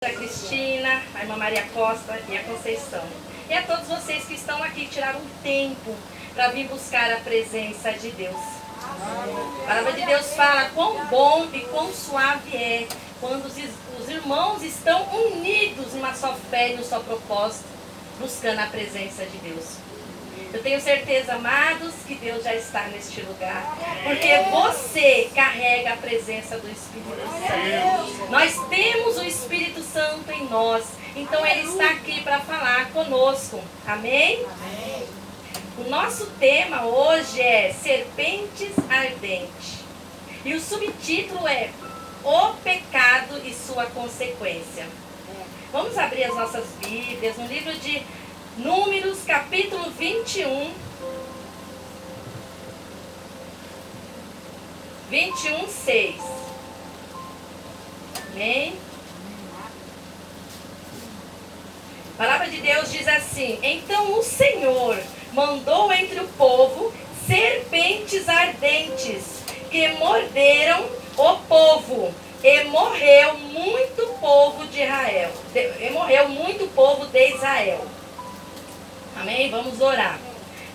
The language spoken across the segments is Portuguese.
A Cristina, a irmã Maria Costa e a Conceição. E a todos vocês que estão aqui, tiraram um tempo para vir buscar a presença de Deus. A palavra de Deus fala quão bom e quão suave é quando os irmãos estão unidos numa só fé e num só propósito, buscando a presença de Deus. Eu tenho certeza, amados, que Deus já está neste lugar, porque você carrega a presença do Espírito Santo. Nós temos o Espírito Santo em nós, então Ele está aqui para falar conosco. Amém? Amém. O nosso tema hoje é Serpentes Ardentes. E o subtítulo é O Pecado e Sua Consequência. Vamos abrir as nossas Bíblias no livro de Números, capítulo 21. 21:6. Amém? A palavra de Deus diz assim: Então o Senhor mandou entre o povo serpentes ardentes que morderam o povo, e morreu muito povo de Israel. Morreu muito povo de Israel. Amém? Vamos orar.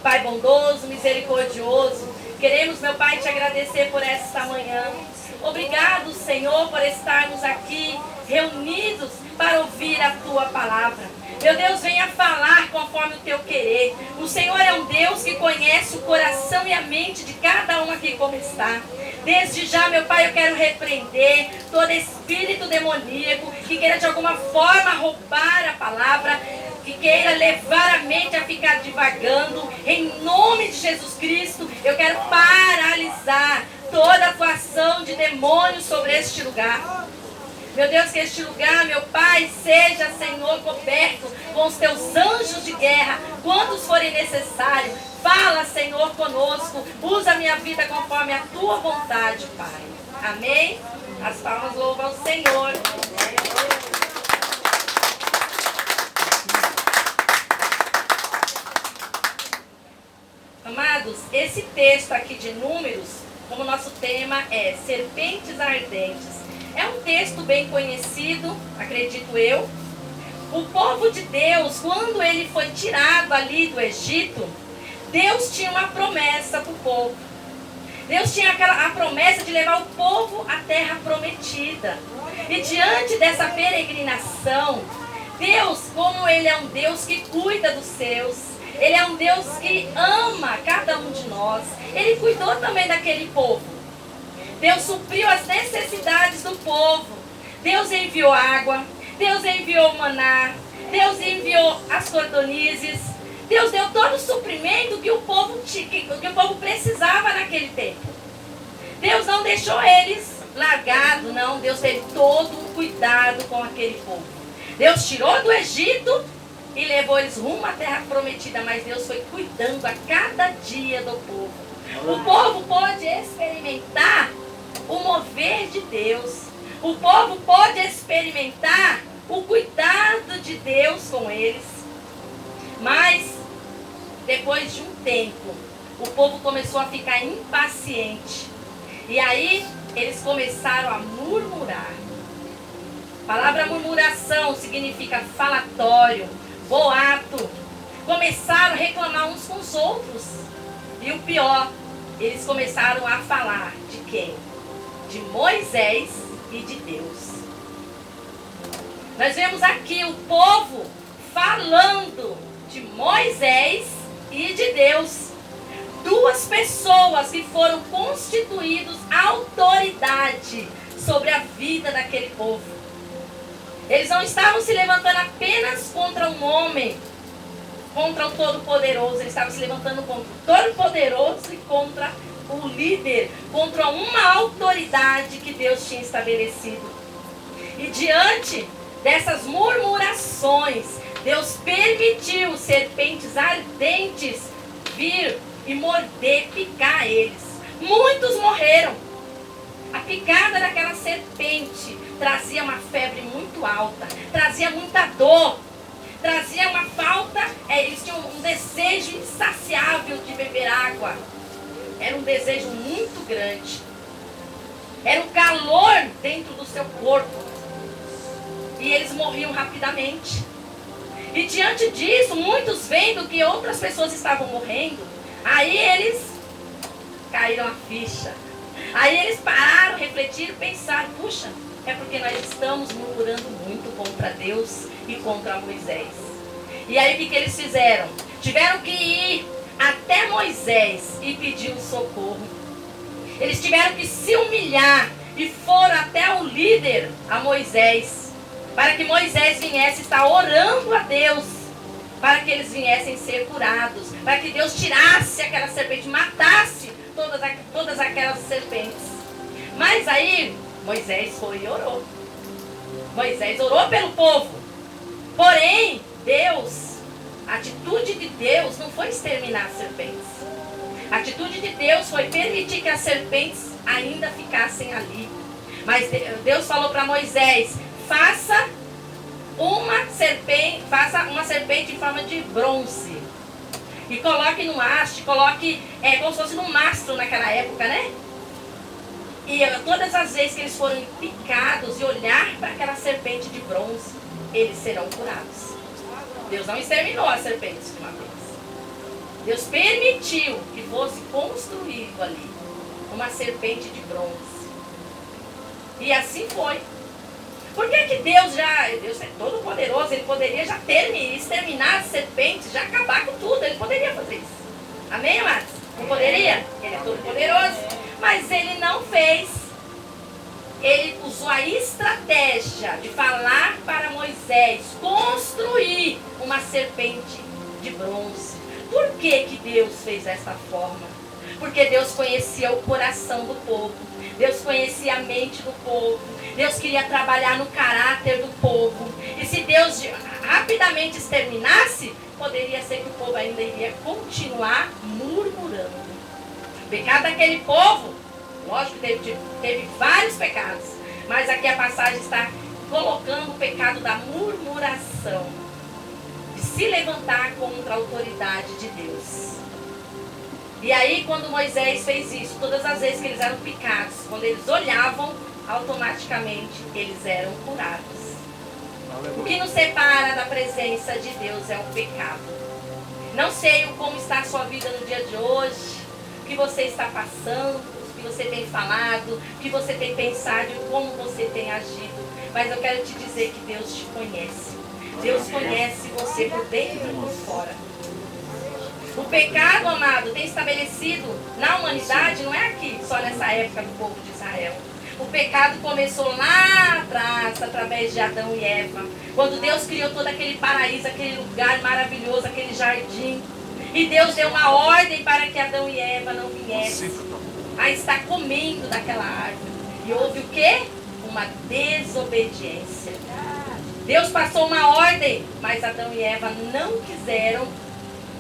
Pai bondoso, misericordioso, queremos, meu Pai, te agradecer por esta manhã. Obrigado, Senhor, por estarmos aqui reunidos para ouvir a Tua palavra. Meu Deus, venha falar conforme o Teu querer. O Senhor é um Deus que conhece o coração e a mente de cada um aqui como está. Desde já, meu Pai, eu quero repreender todo espírito demoníaco que queira de alguma forma roubar a palavra, que queira levar a mente a ficar divagando. Em nome de Jesus Cristo, eu quero paralisar toda atuação de demônios sobre este lugar. Meu Deus, que este lugar, meu Pai, seja, Senhor, coberto com os Teus anjos de guerra, quantos forem necessários. Fala, Senhor, conosco. Usa a minha vida conforme a Tua vontade, Pai. Amém? As palmas louvam ao Senhor. Amados, esse texto aqui de Números, como nosso tema é Serpentes Ardentes, é um texto bem conhecido, acredito eu. O povo de Deus, quando ele foi tirado ali do Egito, Deus tinha uma promessa para o povo. Deus tinha a promessa de levar o povo à terra prometida. E diante dessa peregrinação, Deus, como Ele é um Deus que cuida dos seus, Ele é um Deus que ama cada um de nós, Ele cuidou também daquele povo. Deus supriu as necessidades do povo. Deus enviou água, Deus enviou maná, Deus enviou as cordonizes. Deus deu todo o suprimento que o povo precisava naquele tempo. Deus não deixou eles largados, não. Deus teve todo o cuidado com aquele povo. Deus tirou do Egito e levou eles rumo à terra prometida, mas Deus foi cuidando a cada dia do povo. O povo pôde experimentar o mover de Deus. O povo pôde experimentar o cuidado de Deus com eles. Mas, depois de um tempo, o povo começou a ficar impaciente. E aí, eles começaram a murmurar. A palavra murmuração significa falatório, boato. Começaram a reclamar uns com os outros. E o pior, eles começaram a falar de quem? De Moisés e de Deus. Nós vemos aqui o povo falando de Moisés e de Deus. Duas pessoas que foram constituídos autoridade sobre a vida daquele povo. Eles não estavam se levantando apenas contra um homem, contra o Todo-Poderoso. Eles estavam se levantando contra o Todo-Poderoso e contra o líder, contra uma autoridade que Deus tinha estabelecido. E diante dessas murmurações, Deus permitiu serpentes ardentes vir e morder, picar eles. Muitos morreram. A picada daquela serpente trazia uma febre muito alta, trazia muita dor, trazia uma falta, eles tinham um desejo insaciável de beber água. Era um desejo muito grande. Era um calor dentro do seu corpo. e eles morriam rapidamente. E diante disso, muitos vendo que outras pessoas estavam morrendo, aí eles caíram a ficha. Aí eles pararam, refletiram, pensaram, puxa, é porque nós estamos murmurando muito contra Deus e contra Moisés. E aí o que eles fizeram? Tiveram que ir até Moisés e pedir um socorro. Eles tiveram que se humilhar e foram até o líder, a Moisés, para que Moisés viesse estar orando a Deus, para que eles viessem ser curados, para que Deus tirasse aquela serpente, matasse todas aquelas serpentes. Mas aí Moisés foi e orou. Moisés orou pelo povo. Porém, a atitude de Deus não foi exterminar as serpentes. A atitude de Deus foi permitir que as serpentes ainda ficassem ali. Mas Deus falou para Moisés, faça uma serpente em forma de bronze. E coloque no haste, coloque como se fosse no mastro naquela época, né? E todas as vezes que eles forem picados e olhar para aquela serpente de bronze, eles serão curados. Deus não exterminou as serpentes de uma vez. Deus permitiu que fosse construído ali uma serpente de bronze. E assim foi. Por que Deus é todo poderoso, Ele poderia já exterminar as serpentes, já acabar com tudo, Ele poderia fazer isso. Amém, amados? Não poderia? Ele é todo poderoso. Mas Ele não fez. Ele usou a estratégia de falar para Moisés construir uma serpente de bronze. Por que Deus fez dessa forma? Porque Deus conhecia o coração do povo. Deus conhecia a mente do povo. Deus queria trabalhar no caráter do povo. E se Deus rapidamente exterminasse, poderia ser que o povo ainda iria continuar murmurando. O pecado daquele povo, lógico que teve vários pecados, mas aqui a passagem está colocando o pecado da murmuração, de se levantar contra a autoridade de Deus. E aí quando Moisés fez isso, todas as vezes que eles eram picados, quando eles olhavam, automaticamente eles eram curados. O que nos separa da presença de Deus é o pecado. Não sei como está a sua vida no dia de hoje, o que você está passando, o que você tem falado, o que você tem pensado e como você tem agido. Mas eu quero te dizer que Deus te conhece. Deus conhece você por dentro e por fora. O pecado, amado, tem estabelecido na humanidade, não é aqui, só nessa época do povo de Israel. O pecado começou lá atrás, através de Adão e Eva. Quando Deus criou todo aquele paraíso, aquele lugar maravilhoso, aquele jardim. E Deus deu uma ordem para que Adão e Eva não viessem a estar comendo daquela árvore. E houve o quê? Uma desobediência. Deus passou uma ordem, mas Adão e Eva não quiseram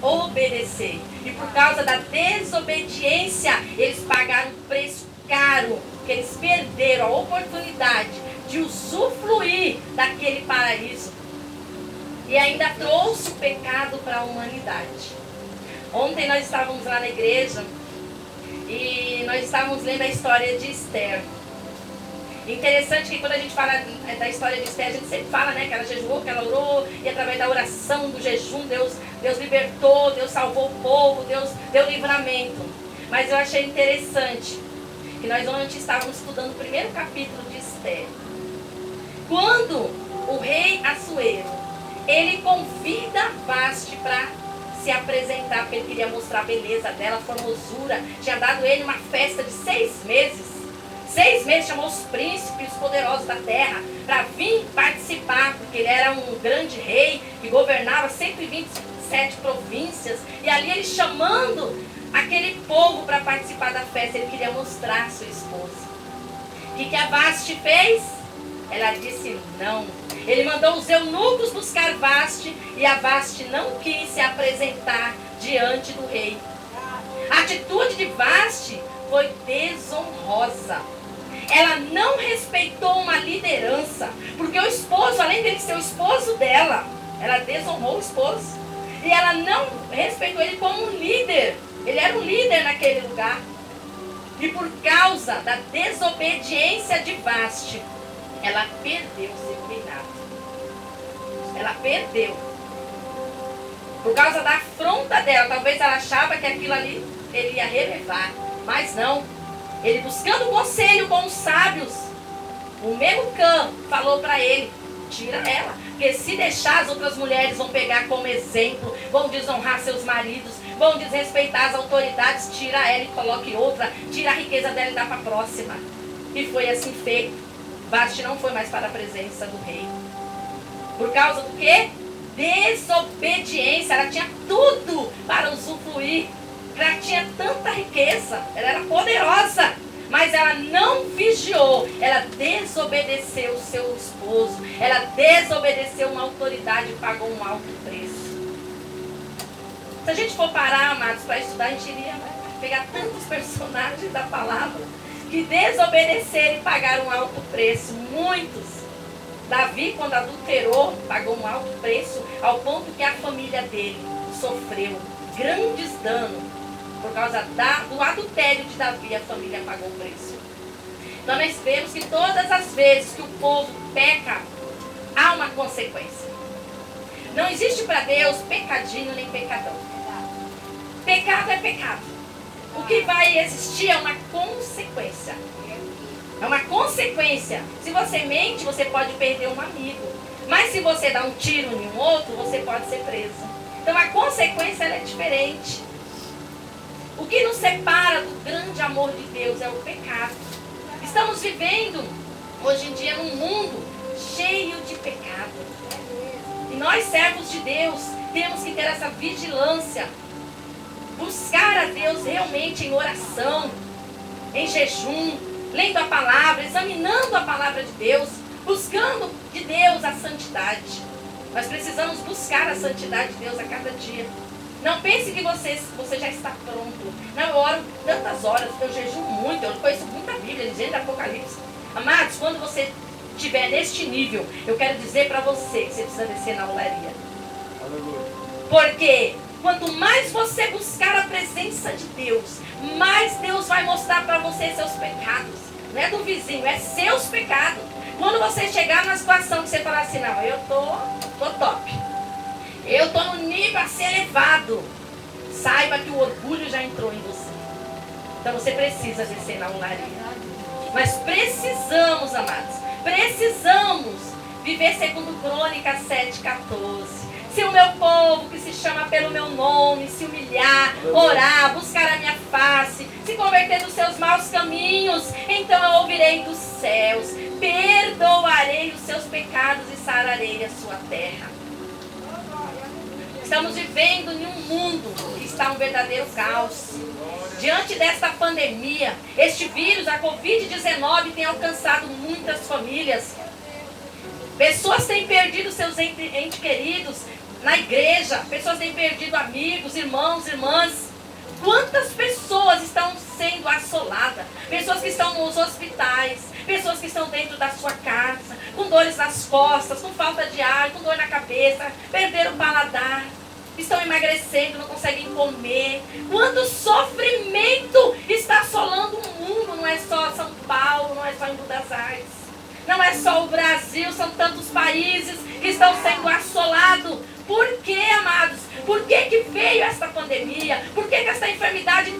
obedecer. E por causa da desobediência, eles pagaram um preço caro, que eles perderam a oportunidade de usufruir daquele paraíso. E ainda trouxe o pecado para a humanidade. Ontem nós estávamos lá na igreja e nós estávamos lendo a história de Esther. Interessante que quando a gente fala da história de Esther, a gente sempre fala, né, que ela jejuou, que ela orou, e através da oração, do jejum, Deus libertou, Deus salvou o povo, Deus deu livramento. Mas eu achei interessante que nós ontem estávamos estudando o primeiro capítulo de Esther. Quando o rei Assuero, ele convida Vaste para se apresentar, porque ele queria mostrar a beleza dela, a formosura. Tinha dado ele uma festa de 6 meses. 6 meses chamou os príncipes, os poderosos da terra, para vir participar, porque ele era um grande rei que governava 127 províncias. E ali ele chamando aquele povo para participar da festa, ele queria mostrar a sua esposa. O que a Vaste fez? Ela disse não. Ele mandou os eunucos buscar Vaste e a Vaste não quis se apresentar diante do rei. A atitude de Vaste foi desonrosa. Ela não respeitou uma liderança, porque o esposo, além dele ser o esposo dela, ela desonrou o esposo. E ela não respeitou ele como um líder. Ele era um líder naquele lugar. E por causa da desobediência de Vaste, ela perdeu o seu reinado. Ela perdeu. Por causa da afronta dela. Talvez ela achava que aquilo ali ele ia relevar. Mas não. Ele buscando conselho com os sábios. O Memucã falou para ele: tira ela. Porque se deixar, as outras mulheres vão pegar como exemplo. Vão desonrar seus maridos. Vão desrespeitar as autoridades. Tira ela e coloque outra. Tira a riqueza dela e dá para a próxima. E foi assim feito. Vasti não foi mais para a presença do rei. Por causa do quê? Desobediência. Ela tinha tudo para usufruir. Ela tinha tanta riqueza. Ela era poderosa. Mas ela não vigiou. Ela desobedeceu o seu esposo. Ela desobedeceu uma autoridade e pagou um alto preço. Se a gente for parar, amados, para estudar, a gente iria pegar tantos personagens da palavra que desobedeceram e pagaram um alto preço. Muitos. Davi, quando adulterou, pagou um alto preço, ao ponto que a família dele sofreu grandes danos. Por causa do adultério de Davi, a família pagou o preço. Então nós vemos que todas as vezes que o povo peca, há uma consequência. Não existe para Deus pecadinho nem pecadão. Pecado é pecado. O que vai existir é uma consequência. É uma consequência. Se você mente, você pode perder um amigo. Mas se você dá um tiro em um outro, você pode ser preso. Então a consequência ela é diferente. O que nos separa do grande amor de Deus é o pecado. Estamos vivendo hoje em dia num mundo cheio de pecado. E nós, servos de Deus, temos que ter essa vigilância. Buscar a Deus realmente em oração, em jejum, lendo a palavra, examinando a palavra de Deus, buscando de Deus a santidade. Nós precisamos buscar a santidade de Deus a cada dia. Não pense que você já está pronto. Não, eu oro tantas horas, eu jejuo muito, eu conheço muita Bíblia, dizendo Apocalipse. Amados, quando você estiver neste nível, eu quero dizer para você que você precisa descer na olaria. Porque quanto mais você buscar a presença de Deus, mais Deus vai mostrar para você seus pecados. Não é do vizinho, é seus pecados. Quando você chegar numa situação que você falar assim, não, eu tô top. Eu estou no nível a ser elevado. Saiba que o orgulho já entrou em você. Então você precisa descer na olaria. Mas precisamos, amados, precisamos viver segundo Crônicas 7,14. Se o meu povo, que se chama pelo meu nome, se humilhar, orar, buscar a minha face, se converter dos seus maus caminhos, então eu ouvirei dos céus, perdoarei os seus pecados e sararei a sua terra. Estamos vivendo em um mundo que está um verdadeiro caos. Diante desta pandemia, este vírus, a Covid-19, tem alcançado muitas famílias. Pessoas têm perdido seus entes queridos na igreja. Pessoas têm perdido amigos, irmãos, irmãs. Quantas pessoas estão sendo assoladas? Pessoas que estão nos hospitais. Pessoas que estão dentro da sua casa, com dores nas costas, com falta de ar, com dor na cabeça, perderam o paladar, estão emagrecendo, não conseguem comer. Quanto sofrimento está assolando o mundo, não é só São Paulo, não é só em Buenos Aires, não é só o Brasil, são tantos países que estão sendo assolados. Por que, amados? Por que veio esta pandemia? Por que esta enfermidade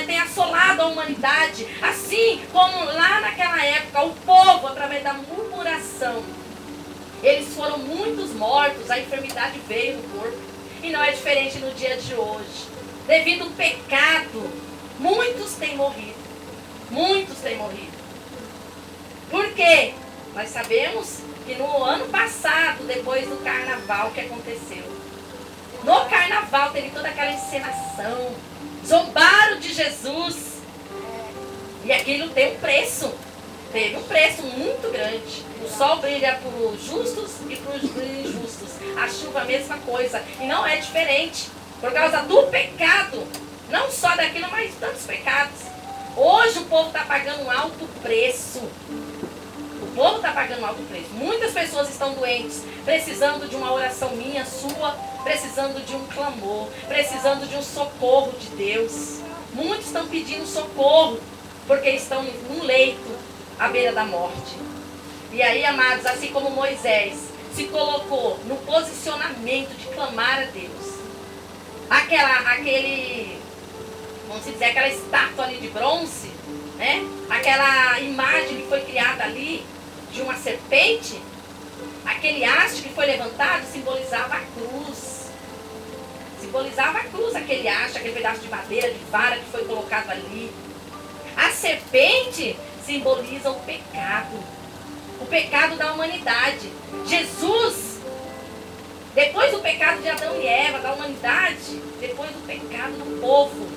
tem assolado a humanidade? Assim como lá naquela época, o povo, através da murmuração, eles foram muitos mortos, a enfermidade veio no corpo. E não é diferente no dia de hoje. Devido ao pecado, muitos têm morrido. Muitos têm morrido. Por quê? Nós sabemos que no ano passado, depois do carnaval, que aconteceu? No carnaval teve toda aquela encenação. Zombaram de Jesus. E aquilo tem um preço. Teve um preço muito grande. O sol brilha para os justos e para os injustos. A chuva a mesma coisa. E não é diferente. Por causa do pecado. Não só daquilo, mas tantos pecados. Hoje o povo está pagando um alto preço. O povo está pagando um alto preço. Muitas pessoas estão doentes, precisando de uma oração minha, sua, precisando de um clamor, precisando de um socorro de Deus. Muitos estão pedindo socorro, porque estão num leito à beira da morte. E aí, amados, assim como Moisés se colocou no posicionamento de clamar a Deus. Vamos dizer, aquela estátua ali de bronze, né? Aquela imagem que foi criada ali de uma serpente, aquele haste que foi levantado simbolizava a cruz. Simbolizava a cruz, aquele haste, aquele pedaço de madeira, de vara que foi colocado ali. A serpente simboliza o pecado da humanidade. Jesus, depois do pecado de Adão e Eva, da humanidade, depois do pecado do povo,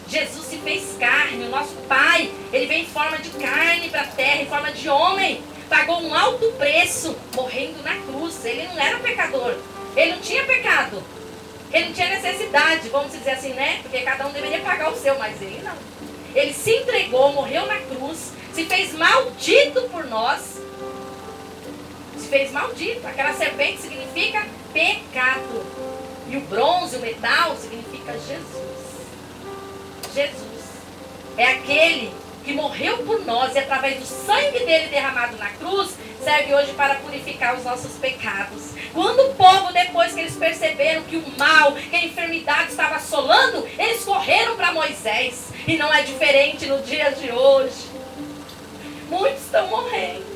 Jesus se fez carne. O nosso Pai, ele veio em forma de carne para a terra, em forma de homem, pagou um alto preço, morrendo na cruz. Ele não era pecador, ele não tinha pecado, ele não tinha necessidade, vamos dizer assim, né? Porque cada um deveria pagar o seu, mas ele não. Ele se entregou, morreu na cruz, se fez maldito por nós. Se fez maldito. Aquela serpente significa pecado. E o bronze, o metal, significa Jesus. Jesus é aquele que morreu por nós e através do sangue dele derramado na cruz, serve hoje para purificar os nossos pecados. Quando o povo, depois que eles perceberam que o mal, que a enfermidade estava assolando, eles correram para Moisés. E não é diferente no dia de hoje. Muitos estão morrendo.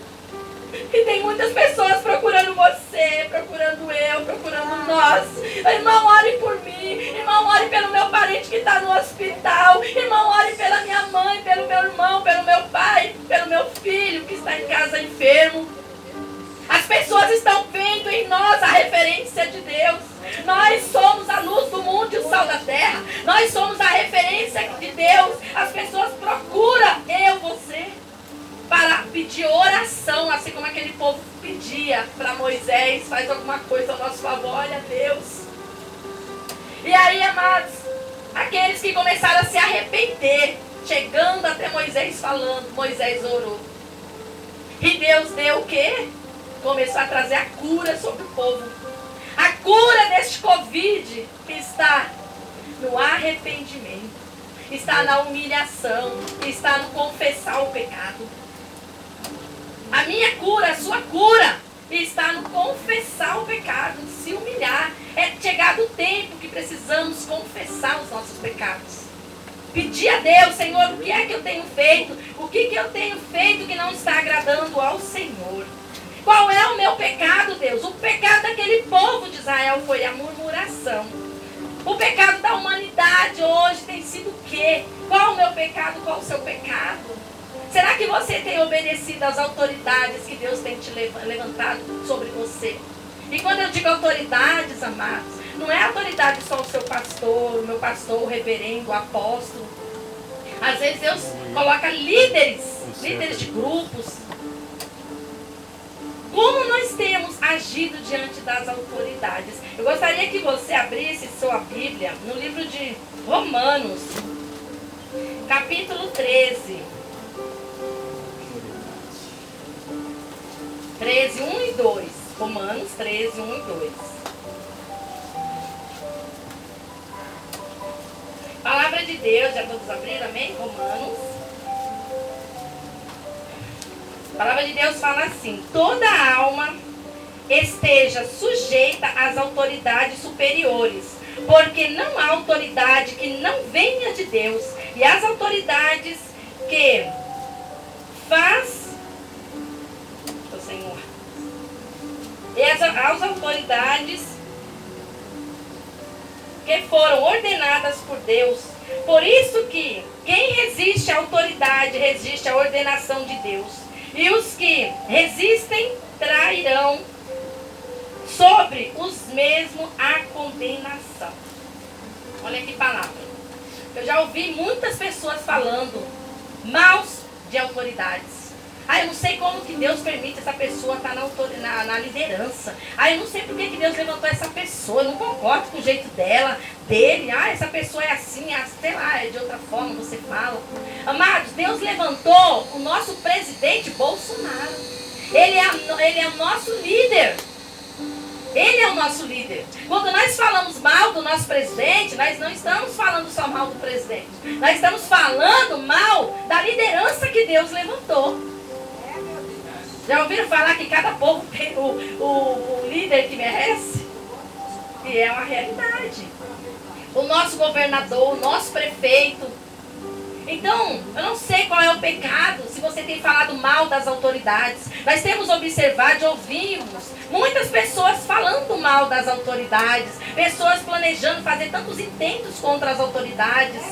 E tem muitas pessoas procurando você, procurando eu, procurando nós. Irmão, ore por mim. Irmão, ore pelo meu parente que está no hospital. Irmão, ore pela minha mãe, pelo meu irmão, pelo meu pai, pelo meu filho que está em casa enfermo. As pessoas estão vendo em nós a referência de Deus. Nós somos a luz do mundo e o sal da terra. Nós somos a referência de Deus. As pessoas procuram você para pedir oração, assim como aquele povo pedia para Moisés, faz alguma coisa ao nosso favor, olha Deus. E aí, amados, aqueles que começaram a se arrepender, chegando até Moisés falando, Moisés orou. E Deus deu o quê? Começou a trazer a cura sobre o povo. A cura deste Covid está no arrependimento, está na humilhação, está no confessar o pecado. A minha cura, a sua cura, está no confessar o pecado, no se humilhar. É chegado o tempo que precisamos confessar os nossos pecados. Pedir a Deus, Senhor, o que é que eu tenho feito? O que eu tenho feito que não está agradando ao Senhor? Qual é o meu pecado, Deus? O pecado daquele povo de Israel foi a murmuração. O pecado da humanidade hoje tem sido o quê? Qual o meu pecado? Qual o seu pecado? Será que você tem obedecido às autoridades que Deus tem te levantado sobre você? E quando eu digo autoridades, amados, não é autoridade só o seu pastor, o meu pastor, o reverendo, o apóstolo. Às vezes Deus coloca líderes de grupos. Como nós temos agido diante das autoridades? Eu gostaria que você abrisse sua Bíblia no livro de Romanos, capítulo 13. 13, 1 e 2. Romanos 13, 1 e 2. Palavra de Deus, já todos abriram, amém? Romanos. A palavra de Deus fala assim: toda alma esteja sujeita às autoridades superiores, porque não há autoridade que não venha de Deus, e as autoridades que faz o Senhor. E as autoridades que foram ordenadas por Deus. Por isso que quem resiste à autoridade resiste à ordenação de Deus. E os que resistem trairão sobre os mesmos a condenação. Olha que palavra. Eu já ouvi muitas pessoas falando maus de autoridades. Eu não sei como que Deus permite essa pessoa estar na liderança. Eu não sei por que Deus levantou essa pessoa. Eu não concordo com o jeito dele. Essa pessoa é assim, sei lá, é de outra forma, você fala. Amados, Deus levantou o nosso presidente Bolsonaro. Ele é o nosso líder. Ele é o nosso líder. Quando nós falamos mal do nosso presidente, nós não estamos falando só mal do presidente. Nós estamos falando mal da liderança que Deus levantou. Já ouviram falar que cada povo tem o líder que merece? E é uma realidade. O nosso governador, o nosso prefeito. Então, eu não sei qual é o pecado, se você tem falado mal das autoridades. Nós temos observado, ouvimos muitas pessoas falando mal das autoridades, pessoas planejando fazer tantos intentos contra as autoridades.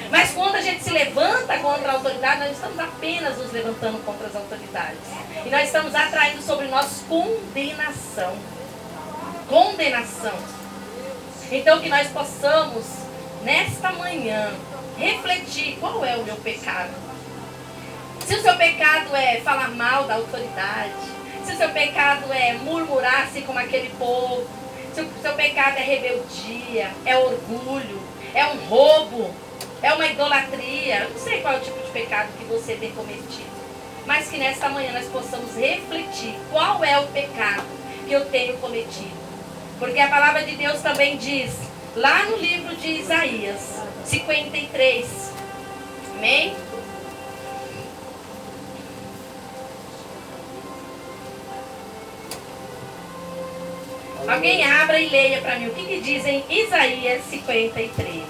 Mas quando a gente se levanta contra a autoridade, nós estamos apenas nos levantando contra as autoridades. E nós estamos atraindo sobre nós condenação. Condenação. Então que nós possamos, nesta manhã, refletir qual é o meu pecado. Se o seu pecado é falar mal da autoridade, se o seu pecado é murmurar assim como aquele povo, se o seu pecado é rebeldia, é orgulho, é um roubo, é uma idolatria, eu não sei qual é o tipo de pecado que você tem cometido, mas que nesta manhã nós possamos refletir qual é o pecado que eu tenho cometido. Porque a palavra de Deus também diz, lá no livro de Isaías 53, amém? Alguém abra e leia para mim o que diz em Isaías 53.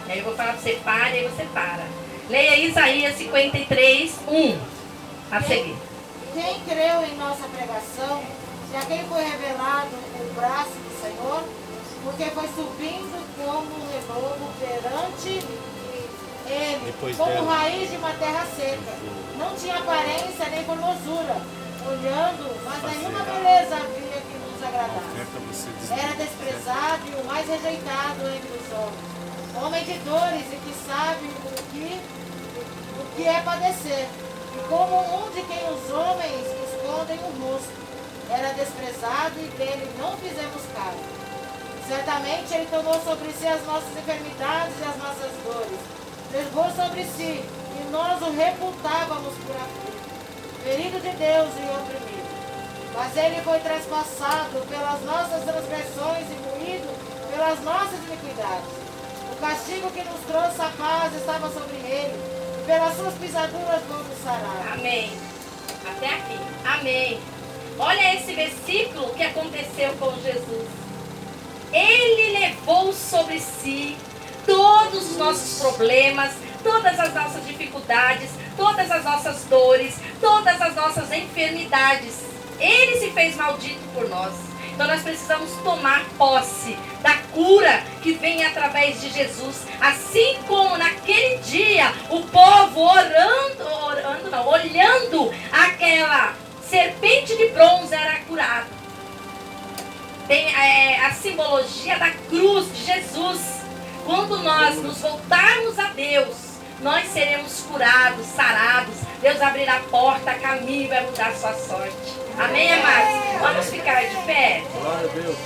Aí eu vou falar para você, para, e aí você para. Leia Isaías 53, 1. A seguir. Quem creu em nossa pregação, se a quem foi revelado o braço do Senhor, porque foi subindo como um renovo perante ele, como raiz de uma terra seca. Não tinha aparência nem formosura, olhando, mas nenhuma beleza havia que nos agradasse. Era desprezado e o mais rejeitado entre os homens. Homem de dores e que sabe o que é padecer. E como um de quem os homens escondem o rosto. Era desprezado e dele não fizemos caso. Certamente ele tomou sobre si as nossas enfermidades e as nossas dores. Levou sobre si e nós o reputávamos por aflito. Ferido de Deus e oprimido. Mas ele foi traspassado pelas nossas transgressões e moído pelas nossas iniquidades. O castigo que nos trouxe a paz estava sobre ele. E pelas suas pisaduras fomos sarados. Amém. Até aqui. Amém. Olha esse versículo que aconteceu com Jesus. Ele levou sobre si todos os nossos problemas, todas as nossas dificuldades, todas as nossas dores, todas as nossas enfermidades. Ele se fez maldito por nós. Então nós precisamos tomar posse da cura que vem através de Jesus. Assim como naquele dia o povo olhando aquela serpente de bronze era curado. Tem a simbologia da cruz de Jesus. Quando nós nos voltarmos a Deus, nós seremos curados, sarados. Deus abrirá a porta, caminho e vai mudar a sua sorte. Amém, amados? Vamos ficar de pé. Glória a Deus.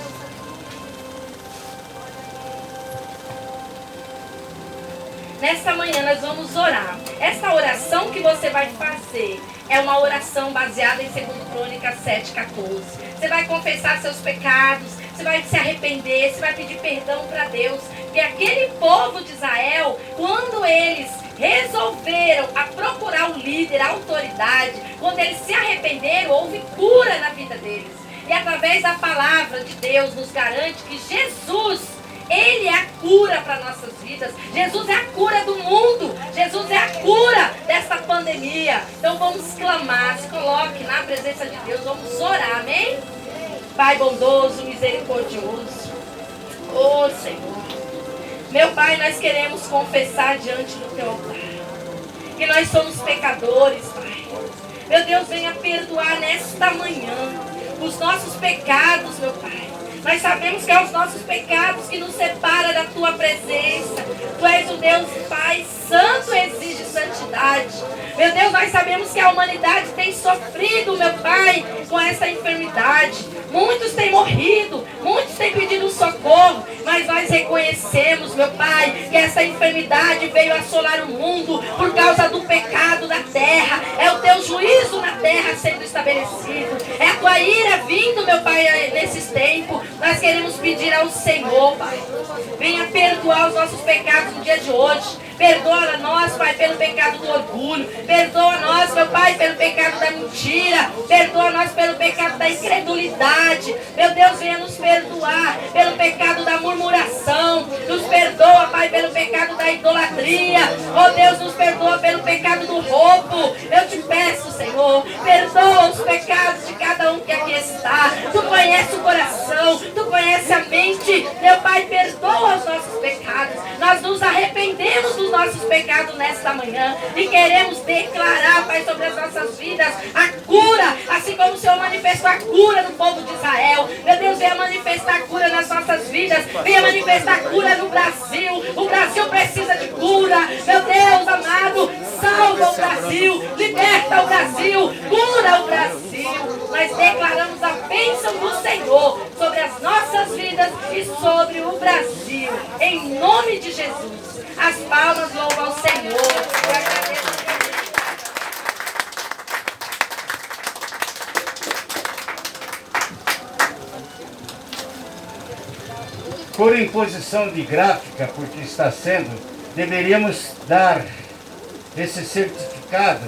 Nesta manhã nós vamos orar. Essa oração que você vai fazer é uma oração baseada em 2 Crônicas 7,14. Você vai confessar seus pecados, você vai se arrepender, você vai pedir perdão para Deus. Porque aquele povo de Israel, quando eles resolveram a procurar o líder, a autoridade, quando eles se arrependeram, houve cura na vida deles. E através da palavra de Deus nos garante que Jesus, Ele é a cura para nossas vidas. Jesus é a cura do mundo. Jesus é a cura desta pandemia. Então vamos clamar, se coloque na presença de Deus, vamos orar, amém? Pai bondoso, misericordioso, oh Senhor, meu Pai, nós queremos confessar diante do Teu altar que nós somos pecadores, Pai. Meu Deus, venha perdoar nesta manhã os nossos pecados, meu Pai. Nós sabemos que é os nossos pecados que nos separam da Tua presença. Tu és o Deus, Pai Santo, exige santidade. Meu Deus, nós sabemos que a humanidade tem sofrido, meu Pai, com essa enfermidade. Muitos têm morrido, muitos têm pedido socorro, mas nós reconhecemos, meu Pai, que essa enfermidade veio assolar o mundo por causa do pecado da terra. É o Teu juízo na terra sendo estabelecido. É a Tua ira vindo, meu Pai, nesses tempos. Nós queremos pedir ao Senhor, Pai, venha perdoar os nossos pecados no dia de hoje. Perdoa nós, Pai, pelo pecado do orgulho. Perdoa nós, meu Pai, pelo pecado da mentira. Perdoa nós pelo pecado da incredulidade. Meu Deus, venha nos perdoar pelo pecado da murmuração. Nos perdoa, Pai, pelo pecado da idolatria. Oh Deus, nos perdoa pelo pecado do roubo. Eu te peço, Senhor, perdoa os pecados de cada um que aqui está. Tu conhece o coração, tu conhece a mente. Meu Pai, perdoa os nossos pecados. Nós nos arrependemos dos nossos pecados nesta manhã e queremos declarar, Pai, sobre as nossas vidas a cura, assim como o Senhor manifestou a cura no povo de Israel. Meu Deus, venha manifestar a cura nas nossas vidas, venha manifestar a cura no Brasil. O Brasil precisa de cura. Meu Deus amado, salva o Brasil, liberta o Brasil, cura o Brasil. Nós declaramos a bênção do Senhor sobre as nossas vidas e sobre o Brasil, em nome de Jesus. As palmas louvam ao Senhor. Eu agradeço. Por imposição de gráfica, porque está sendo, deveríamos dar esse certificado,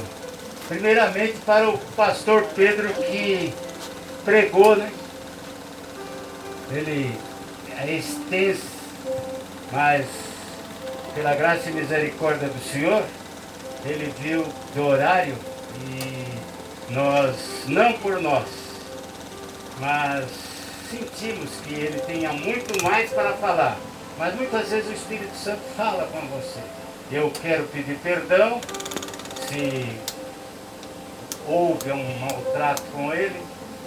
primeiramente para o pastor Pedro que pregou, né? Ele é extenso, mas pela graça e misericórdia do Senhor, ele viu do horário e nós, não por nós, mas sentimos que ele tenha muito mais para falar. Mas muitas vezes o Espírito Santo fala com você. Eu quero pedir perdão se houve um maltrato com ele,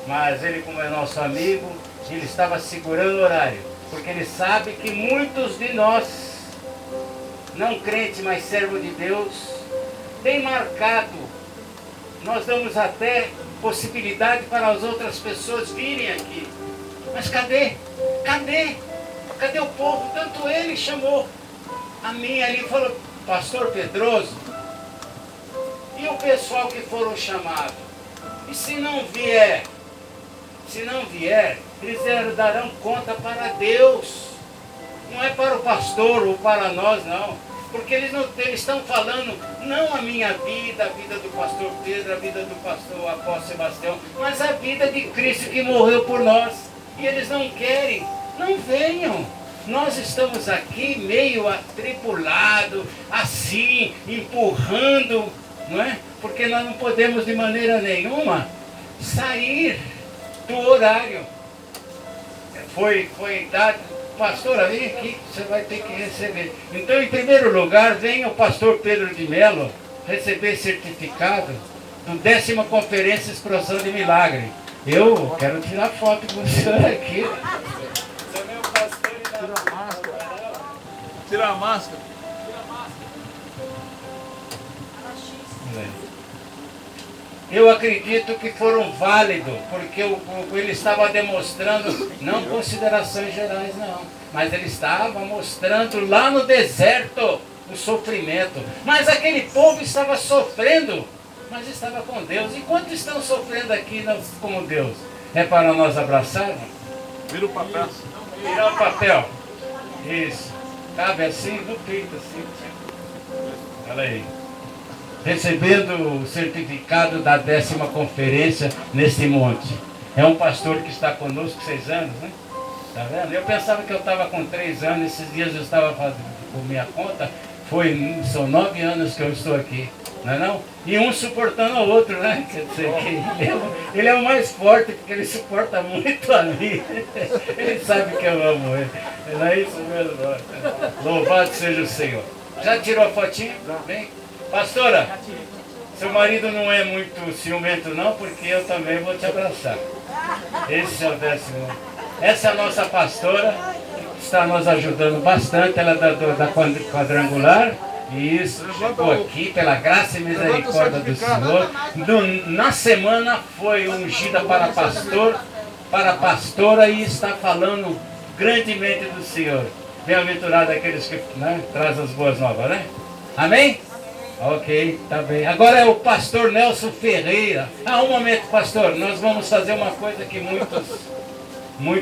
mas ele, como é nosso amigo, ele estava segurando o horário, porque ele sabe que muitos de nós, não crente, mas servo de Deus, tem marcado. Nós damos até possibilidade para as outras pessoas virem aqui. Mas cadê? Cadê? Cadê o povo? Tanto ele chamou a mim ali e falou, pastor Pedroso, e o pessoal que foram chamados? E se não vier? Se não vier, eles darão conta para Deus. Não é para o pastor ou para nós, não. Porque eles estão falando, não a minha vida, a vida do pastor Pedro, a vida do pastor apóstolo Sebastião, mas a vida de Cristo que morreu por nós. E eles não querem, não venham. Nós estamos aqui meio atribulado, assim, empurrando, não é? Porque nós não podemos de maneira nenhuma sair do horário. Foi dado, pastora, vem aqui, você vai ter que receber. Então, em primeiro lugar, venha o pastor Pedro de Melo receber certificado do 10ª Conferência Explosão de Milagre. Eu quero tirar foto com o senhor aqui. Sou meu pastor e tira a máscara. Tira a máscara. Eu acredito que foram válidos, porque ele estava demonstrando, não considerações gerais não, mas ele estava mostrando lá no deserto o sofrimento. Mas aquele povo estava sofrendo, mas estava com Deus. E quantos estão sofrendo aqui como Deus? É para nós abraçarmos? Vira o papel. Virar o papel. Isso. Cabe assim, no peito, assim. Olha aí. Recebendo o certificado da 10ª conferência nesse monte. É um pastor que está conosco 6 anos, né? Tá vendo? Eu pensava que eu estava com 3 anos, esses dias eu estava fazendo por minha conta, são 9 anos que eu estou aqui, não é não? E um suportando o outro, né? Quer dizer, que ele é o mais forte, porque ele suporta muito a mim. Ele sabe que eu amo ele. Não é isso mesmo? Louvado seja o Senhor. Já tirou a fotinha? Bem? Pastora, seu marido não é muito ciumento não, porque eu também vou te abraçar. Esse é o 10º. Essa é a nossa pastora, que está nos ajudando bastante, ela é da quadrangular. Isso, chegou aqui pela graça e misericórdia do Senhor. Na semana foi ungida para pastora e está falando grandemente do Senhor. Bem-aventurado aqueles que trazem as boas novas, né? Amém? Ok, tá bem. Agora é o pastor Nelson Ferreira. Um momento, pastor. Nós vamos fazer uma coisa que muitos não